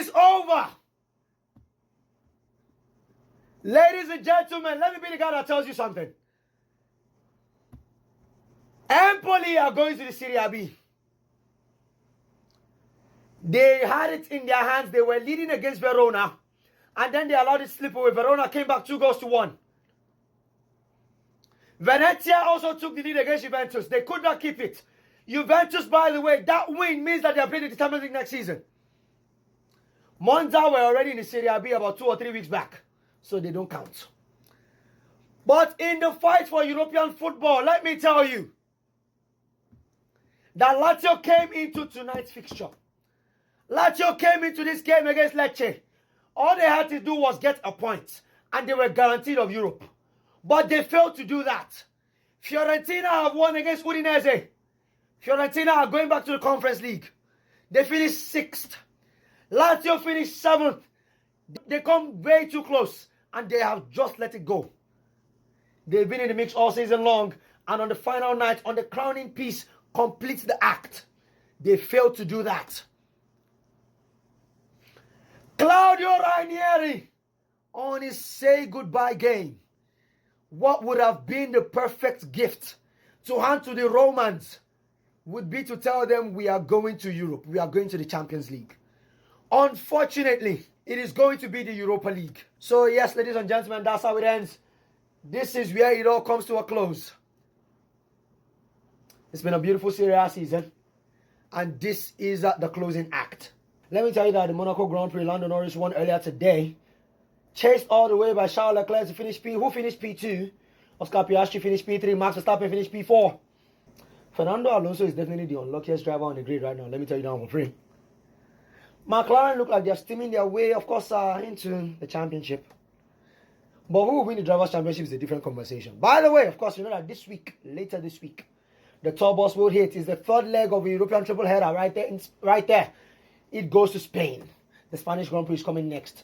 is over. Ladies and gentlemen, let me be the guy that tells you something. Empoli are going to the Serie A. They had it in their hands. They were leading against Verona. And then they allowed it slip away. Verona came back 2-1. Venezia also took the lead against Juventus. They could not keep it. Juventus, by the way, that win means that they are playing the Champions League next season. Monza were already in the Serie A about 2 or 3 weeks back. So they don't count. But in the fight for European football, let me tell you that Lazio came into tonight's fixture. Lazio came into this game against Lecce. All they had to do was get a point. And they were guaranteed of Europe. But they failed to do that. Fiorentina have won against Udinese. Fiorentina are going back to the Conference League. They finished 6th. Lazio finished 7th. They come way too close. And they have just let it go. They've been in the mix all season long. And on the final night, on the crowning piece, complete the act. They failed to do that. Claudio Ranieri on his say goodbye game. What would have been the perfect gift to hand to the Romans would be to tell them we are going to Europe. We are going to the Champions League. Unfortunately, it is going to be the Europa League. So yes, ladies and gentlemen, that's how it ends. This is where it all comes to a close. It's been a beautiful Serie A season. And this is the closing act. Let me tell you that the Monaco Grand Prix, Lando Norris won earlier today. Chased all the way by Charles Leclerc to finish P. Who finished P2? Oscar Piastri finished P3. Max Verstappen finished P4. Fernando Alonso is definitely the unluckiest driver on the grid right now. Let me tell you that for free. McLaren look like they're steaming their way, of course, into the championship. But who will win the Drivers' Championship is a different conversation. By the way, of course, you know that this week, later this week, the Tour Bus World Hit is the third leg of a European triple header right there. It goes to Spain. The Spanish Grand Prix is coming next.